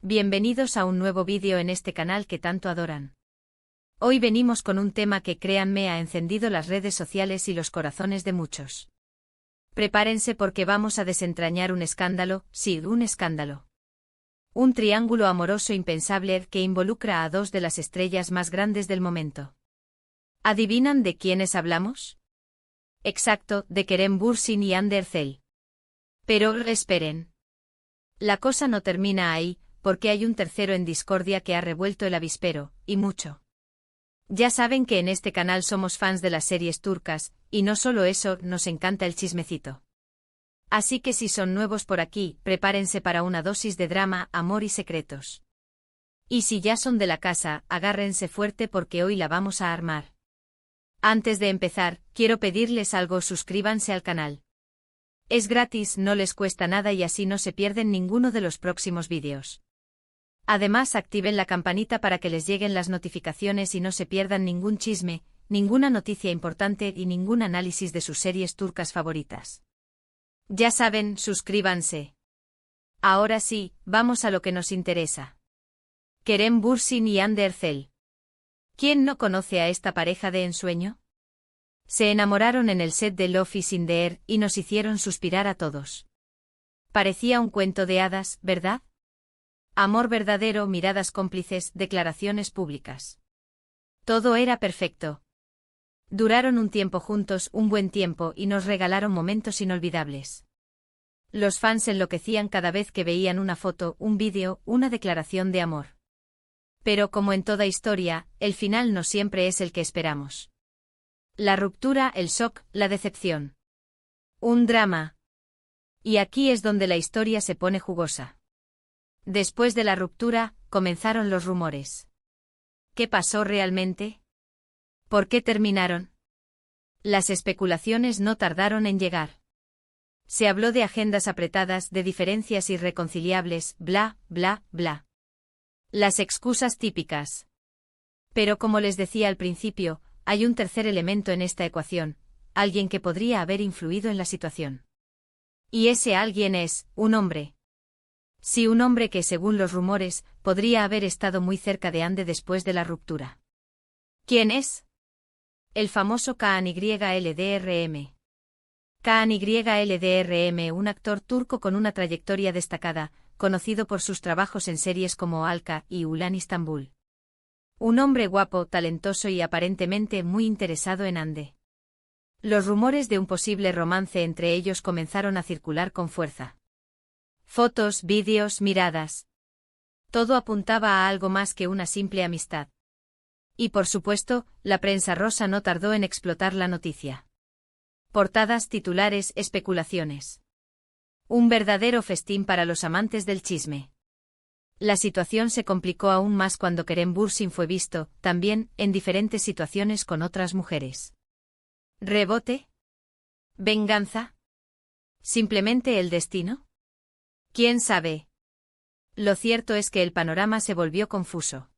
Bienvenidos a un nuevo vídeo en este canal que tanto adoran. Hoy venimos con un tema que, créanme, ha encendido las redes sociales y los corazones de muchos. Prepárense porque vamos a desentrañar un escándalo, sí, un escándalo. Un triángulo amoroso impensable que involucra a dos de las estrellas más grandes del momento. ¿Adivinan de quiénes hablamos? Exacto, de Kerem Bürsin y Hande Erçel. Pero esperen. La cosa no termina ahí, porque hay un tercero en discordia que ha revuelto el avispero, y mucho. Ya saben que en este canal somos fans de las series turcas, y no solo eso, nos encanta el chismecito. Así que si son nuevos por aquí, prepárense para una dosis de drama, amor y secretos. Y si ya son de la casa, agárrense fuerte porque hoy la vamos a armar. Antes de empezar, quiero pedirles algo: suscríbanse al canal. Es gratis, no les cuesta nada y así no se pierden ninguno de los próximos vídeos. Además, activen la campanita para que les lleguen las notificaciones y no se pierdan ningún chisme, ninguna noticia importante y ningún análisis de sus series turcas favoritas. Ya saben, suscríbanse. Ahora sí, vamos a lo que nos interesa. Kerem Bürsin y Hande Erçel. ¿Quién no conoce a esta pareja de ensueño? Se enamoraron en el set de Love is in the Air y nos hicieron suspirar a todos. Parecía un cuento de hadas, ¿verdad? Amor verdadero, miradas cómplices, declaraciones públicas. Todo era perfecto. Duraron un tiempo juntos, un buen tiempo, y nos regalaron momentos inolvidables. Los fans enloquecían cada vez que veían una foto, un vídeo, una declaración de amor. Pero como en toda historia, el final no siempre es el que esperamos. La ruptura, el shock, la decepción. Un drama. Y aquí es donde la historia se pone jugosa. Después de la ruptura, comenzaron los rumores. ¿Qué pasó realmente? ¿Por qué terminaron? Las especulaciones no tardaron en llegar. Se habló de agendas apretadas, de diferencias irreconciliables, bla, bla, bla. Las excusas típicas. Pero como les decía al principio, hay un tercer elemento en esta ecuación, alguien que podría haber influido en la situación. Y ese alguien es, un hombre. Sí, un hombre que, según los rumores, podría haber estado muy cerca de Hande después de la ruptura. ¿Quién es? El famoso Kaan Yıldırım. Kaan Yıldırım, un actor turco con una trayectoria destacada, conocido por sus trabajos en series como Alka y Ulan Istanbul. Un hombre guapo, talentoso y aparentemente muy interesado en Hande. Los rumores de un posible romance entre ellos comenzaron a circular con fuerza. Fotos, vídeos, miradas. Todo apuntaba a algo más que una simple amistad. Y por supuesto, la prensa rosa no tardó en explotar la noticia. Portadas, titulares, especulaciones. Un verdadero festín para los amantes del chisme. La situación se complicó aún más cuando Kerem Bürsin fue visto, también, en diferentes situaciones con otras mujeres. ¿Rebote? ¿Venganza? ¿Simplemente el destino? ¿Quién sabe? Lo cierto es que el panorama se volvió confuso.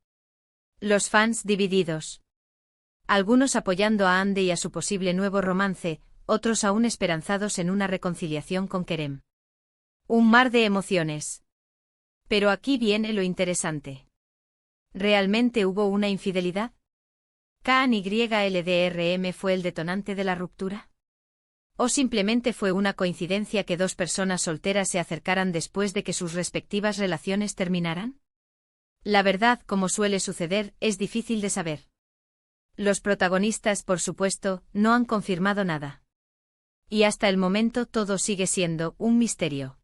Los fans divididos. Algunos apoyando a Hande y a su posible nuevo romance, otros aún esperanzados en una reconciliación con Kerem. Un mar de emociones. Pero aquí viene lo interesante. ¿Realmente hubo una infidelidad? ¿Kaan Yıldırım fue el detonante de la ruptura? ¿O simplemente fue una coincidencia que dos personas solteras se acercaran después de que sus respectivas relaciones terminaran? La verdad, como suele suceder, es difícil de saber. Los protagonistas, por supuesto, no han confirmado nada. Y hasta el momento todo sigue siendo un misterio.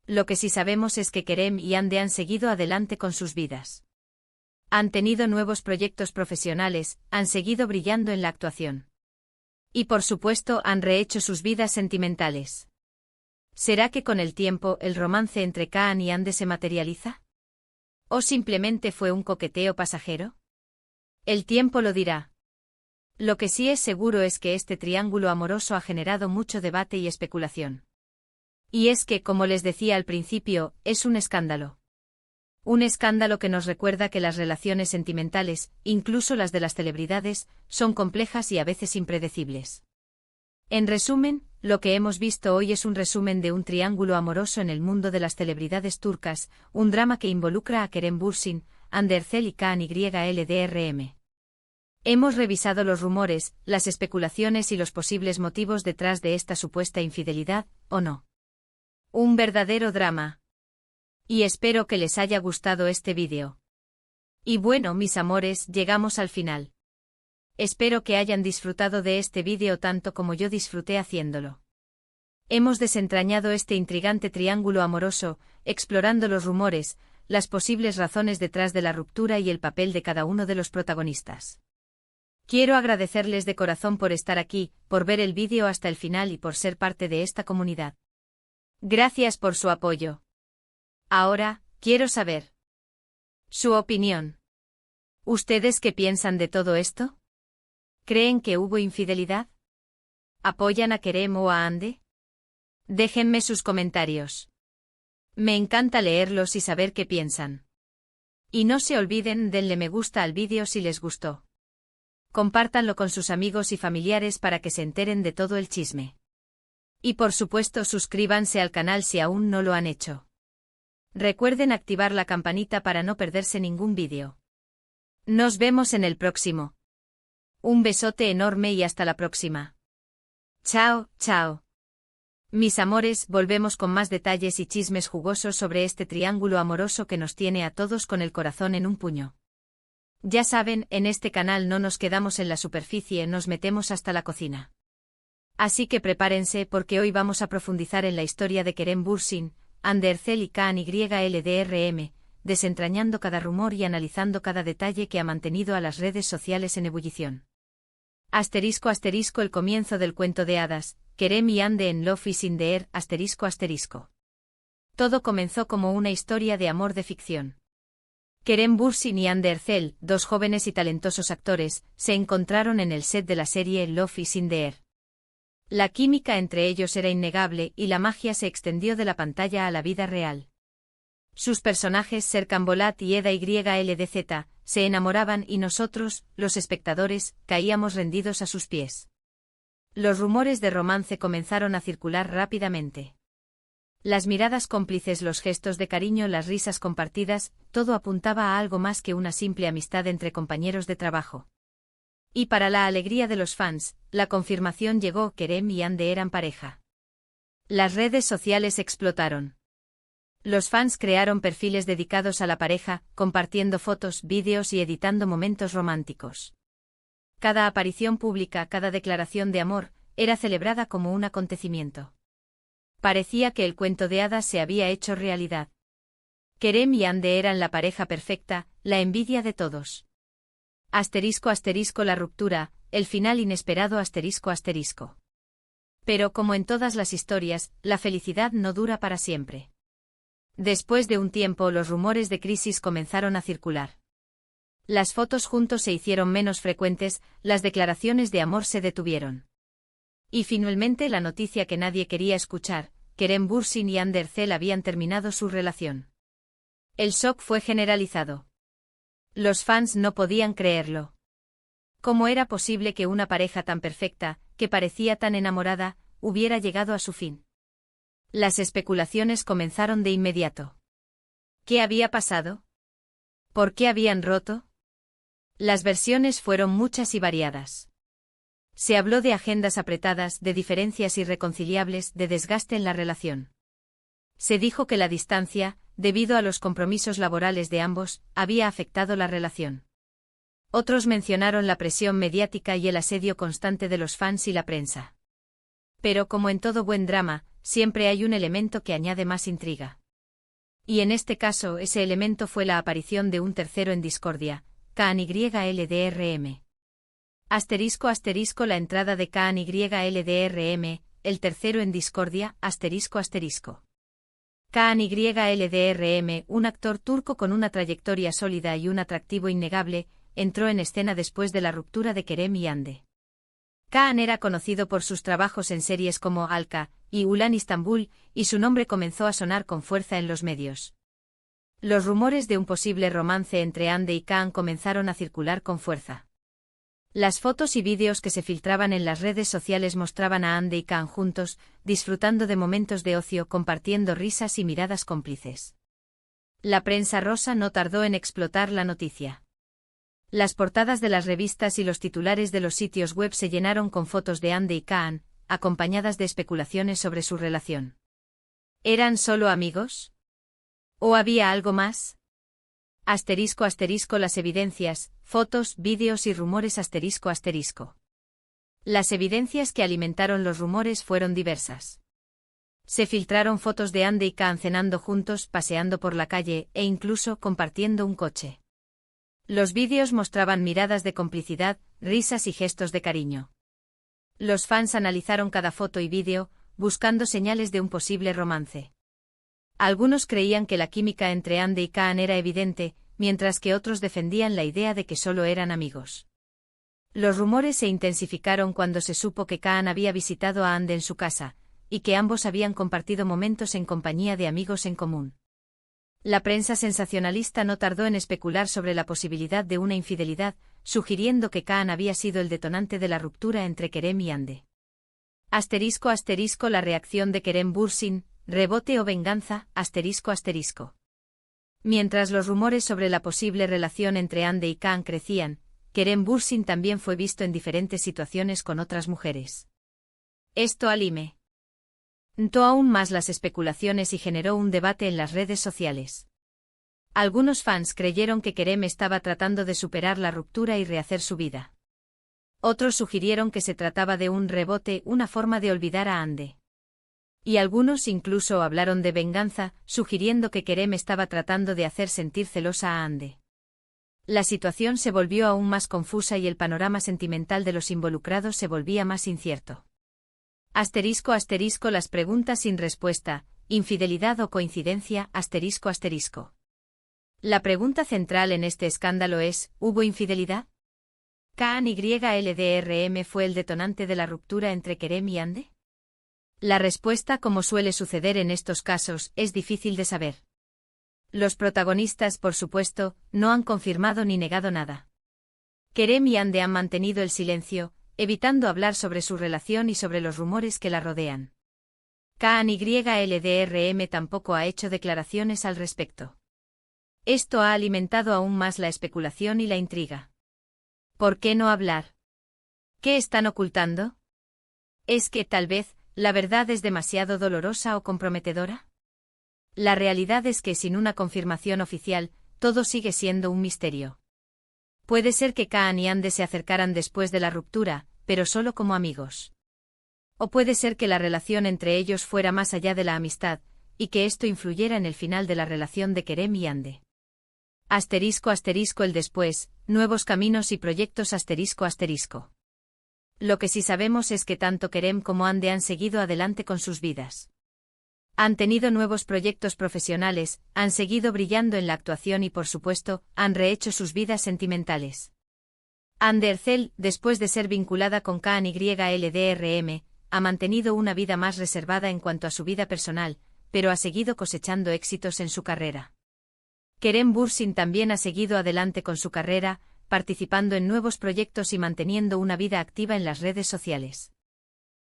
Lo que sí sabemos es que Kerem y Hande han seguido adelante con sus vidas. Han tenido nuevos proyectos profesionales, han seguido brillando en la actuación. Y por supuesto han rehecho sus vidas sentimentales. ¿Será que con el tiempo el romance entre Kaan y Hande se materializa? ¿O simplemente fue un coqueteo pasajero? El tiempo lo dirá. Lo que sí es seguro es que este triángulo amoroso ha generado mucho debate y especulación. Y es que, como les decía al principio, es un escándalo. Un escándalo que nos recuerda que las relaciones sentimentales, incluso las de las celebridades, son complejas y a veces impredecibles. En resumen, lo que hemos visto hoy es un resumen de un triángulo amoroso en el mundo de las celebridades turcas, un drama que involucra a Kerem Bürsin, Hande Erçel y Kaan Yıldırım. Hemos revisado los rumores, las especulaciones y los posibles motivos detrás de esta supuesta infidelidad, ¿o no? Un verdadero drama. Y espero que les haya gustado este vídeo. Y bueno, mis amores, llegamos al final. Espero que hayan disfrutado de este vídeo tanto como yo disfruté haciéndolo. Hemos desentrañado este intrigante triángulo amoroso, explorando los rumores, las posibles razones detrás de la ruptura y el papel de cada uno de los protagonistas. Quiero agradecerles de corazón por estar aquí, por ver el vídeo hasta el final y por ser parte de esta comunidad. Gracias por su apoyo. Ahora, quiero saber su opinión. ¿Ustedes qué piensan de todo esto? ¿Creen que hubo infidelidad? ¿Apoyan a Kerem o a Hande? Déjenme sus comentarios. Me encanta leerlos y saber qué piensan. Y no se olviden, denle me gusta al vídeo si les gustó. Compártanlo con sus amigos y familiares para que se enteren de todo el chisme. Y por supuesto suscríbanse al canal si aún no lo han hecho. Recuerden activar la campanita para no perderse ningún vídeo. Nos vemos en el próximo. Un besote enorme y hasta la próxima. Chao, chao. Mis amores, volvemos con más detalles y chismes jugosos sobre este triángulo amoroso que nos tiene a todos con el corazón en un puño. Ya saben, en este canal no nos quedamos en la superficie, nos metemos hasta la cocina. Así que prepárense porque hoy vamos a profundizar en la historia de Kerem Bürsin, Hande Erçel y Kaan Yıldırım, desentrañando cada rumor y analizando cada detalle que ha mantenido a las redes sociales en ebullición. Asterisco asterisco el comienzo del cuento de hadas, Kerem y Hande en Love is in the air, asterisco asterisco. Todo comenzó como una historia de amor de ficción. Kerem Bürsin y Hande Erçel, dos jóvenes y talentosos actores, se encontraron en el set de la serie Love is in the air. La química entre ellos era innegable y la magia se extendió de la pantalla a la vida real. Sus personajes Serkan Bolat y Eda Yıldız se enamoraban y nosotros, los espectadores, caíamos rendidos a sus pies. Los rumores de romance comenzaron a circular rápidamente. Las miradas cómplices, los gestos de cariño, las risas compartidas, todo apuntaba a algo más que una simple amistad entre compañeros de trabajo. Y para la alegría de los fans, la confirmación llegó: Kerem y Hande eran pareja. Las redes sociales explotaron. Los fans crearon perfiles dedicados a la pareja, compartiendo fotos, vídeos y editando momentos románticos. Cada aparición pública, cada declaración de amor, era celebrada como un acontecimiento. Parecía que el cuento de hadas se había hecho realidad. Kerem y Hande eran la pareja perfecta, la envidia de todos. Asterisco asterisco la ruptura, el final inesperado asterisco asterisco. Pero como en todas las historias, la felicidad no dura para siempre. Después de un tiempo los rumores de crisis comenzaron a circular. Las fotos juntos se hicieron menos frecuentes, las declaraciones de amor se detuvieron. Y finalmente la noticia que nadie quería escuchar: Kerem Bürsin y Hande Erçel habían terminado su relación. El shock fue generalizado. Los fans no podían creerlo. ¿Cómo era posible que una pareja tan perfecta, que parecía tan enamorada, hubiera llegado a su fin? Las especulaciones comenzaron de inmediato. ¿Qué había pasado? ¿Por qué habían roto? Las versiones fueron muchas y variadas. Se habló de agendas apretadas, de diferencias irreconciliables, de desgaste en la relación. Se dijo que la distancia, debido a los compromisos laborales de ambos, había afectado la relación. Otros mencionaron la presión mediática y el asedio constante de los fans y la prensa. Pero como en todo buen drama, siempre hay un elemento que añade más intriga. Y en este caso ese elemento fue la aparición de un tercero en discordia, Kaan Yıldırım. Asterisco asterisco la entrada de Kaan Yıldırım, el tercero en discordia, asterisco asterisco. Kaan Yıldırım, un actor turco con una trayectoria sólida y un atractivo innegable, entró en escena después de la ruptura de Kerem y Hande. Kaan era conocido por sus trabajos en series como Alka y Ulan Istanbul, y su nombre comenzó a sonar con fuerza en los medios. Los rumores de un posible romance entre Hande y Kaan comenzaron a circular con fuerza. Las fotos y vídeos que se filtraban en las redes sociales mostraban a Ande y Kaan juntos, disfrutando de momentos de ocio, compartiendo risas y miradas cómplices. La prensa rosa no tardó en explotar la noticia. Las portadas de las revistas y los titulares de los sitios web se llenaron con fotos de Ande y Kaan, acompañadas de especulaciones sobre su relación. ¿Eran solo amigos? ¿O había algo más? Asterisco asterisco las evidencias, fotos, vídeos y rumores asterisco asterisco. Las evidencias que alimentaron los rumores fueron diversas. Se filtraron fotos de Ande y Kaan cenando juntos, paseando por la calle e incluso compartiendo un coche. Los vídeos mostraban miradas de complicidad, risas y gestos de cariño. Los fans analizaron cada foto y vídeo, buscando señales de un posible romance. Algunos creían que la química entre Ande y Kaan era evidente, mientras que otros defendían la idea de que solo eran amigos. Los rumores se intensificaron cuando se supo que Kaan había visitado a Ande en su casa, y que ambos habían compartido momentos en compañía de amigos en común. La prensa sensacionalista no tardó en especular sobre la posibilidad de una infidelidad, sugiriendo que Kaan había sido el detonante de la ruptura entre Kerem y Ande. Asterisco asterisco la reacción de Kerem Bürsin, rebote o venganza, asterisco asterisco. Mientras los rumores sobre la posible relación entre Ande y Kaan crecían, Kerem Bürsin también fue visto en diferentes situaciones con otras mujeres. Esto alimentó aún más las especulaciones y generó un debate en las redes sociales. Algunos fans creyeron que Kerem estaba tratando de superar la ruptura y rehacer su vida. Otros sugirieron que se trataba de un rebote, una forma de olvidar a Ande. Y algunos incluso hablaron de venganza, sugiriendo que Kerem estaba tratando de hacer sentir celosa a Ande. La situación se volvió aún más confusa y el panorama sentimental de los involucrados se volvía más incierto. Asterisco asterisco las preguntas sin respuesta, infidelidad o coincidencia, asterisco asterisco. La pregunta central en este escándalo es, ¿hubo infidelidad? ¿Kaan YLDRM fue el detonante de la ruptura entre Kerem y Ande? La respuesta, como suele suceder en estos casos, es difícil de saber. Los protagonistas, por supuesto, no han confirmado ni negado nada. Kerem y Ande han mantenido el silencio, evitando hablar sobre su relación y sobre los rumores que la rodean. Kaan YLDRM tampoco ha hecho declaraciones al respecto. Esto ha alimentado aún más la especulación y la intriga. ¿Por qué no hablar? ¿Qué están ocultando? ¿Es que, tal vez, la verdad es demasiado dolorosa o comprometedora? La realidad es que sin una confirmación oficial, todo sigue siendo un misterio. Puede ser que Kaan y Ande se acercaran después de la ruptura, pero solo como amigos. O puede ser que la relación entre ellos fuera más allá de la amistad, y que esto influyera en el final de la relación de Kerem y Ande. Asterisco asterisco el después, nuevos caminos y proyectos asterisco asterisco. Lo que sí sabemos es que tanto Kerem como Ande han seguido adelante con sus vidas. Han tenido nuevos proyectos profesionales, han seguido brillando en la actuación y por supuesto, han rehecho sus vidas sentimentales. Ande Erçel, después de ser vinculada con Kaan YLDRM, ha mantenido una vida más reservada en cuanto a su vida personal, pero ha seguido cosechando éxitos en su carrera. Kerem Bürsin también ha seguido adelante con su carrera, participando en nuevos proyectos y manteniendo una vida activa en las redes sociales.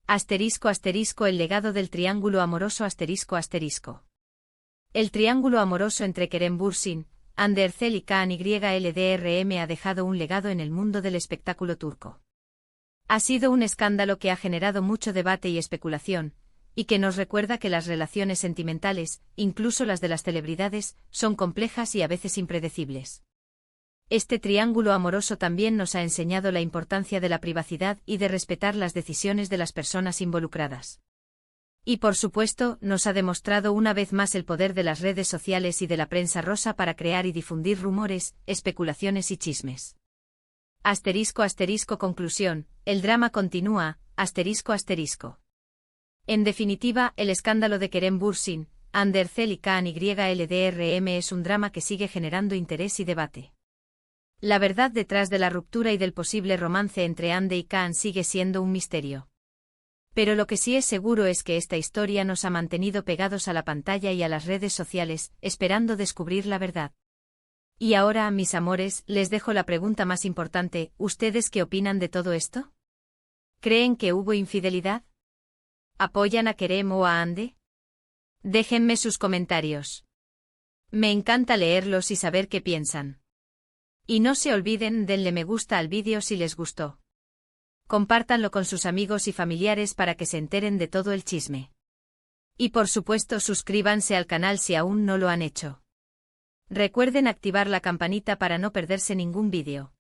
Asterisco asterisco el legado del triángulo amoroso asterisco asterisco. El triángulo amoroso entre Kerem Bürsin, Ande Erçel y Kaan YLDRM ha dejado un legado en el mundo del espectáculo turco. Ha sido un escándalo que ha generado mucho debate y especulación, y que nos recuerda que las relaciones sentimentales, incluso las de las celebridades, son complejas y a veces impredecibles. Este triángulo amoroso también nos ha enseñado la importancia de la privacidad y de respetar las decisiones de las personas involucradas. Y por supuesto, nos ha demostrado una vez más el poder de las redes sociales y de la prensa rosa para crear y difundir rumores, especulaciones y chismes. Asterisco asterisco conclusión, el drama continúa, asterisco asterisco. En definitiva, el escándalo de Kerem Bürsin, Ande Erçel y Kaan YLDRM es un drama que sigue generando interés y debate. La verdad detrás de la ruptura y del posible romance entre Ande y Kaan sigue siendo un misterio. Pero lo que sí es seguro es que esta historia nos ha mantenido pegados a la pantalla y a las redes sociales, esperando descubrir la verdad. Y ahora, mis amores, les dejo la pregunta más importante, ¿ustedes qué opinan de todo esto? ¿Creen que hubo infidelidad? ¿Apoyan a Kerem o a Hande? Déjenme sus comentarios. Me encanta leerlos y saber qué piensan. Y no se olviden, denle me gusta al vídeo si les gustó. Compártanlo con sus amigos y familiares para que se enteren de todo el chisme. Y por supuesto suscríbanse al canal si aún no lo han hecho. Recuerden activar la campanita para no perderse ningún vídeo.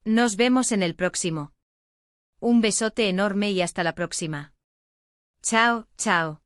Nos vemos en el próximo. Un besote enorme y hasta la próxima. Chao, chao.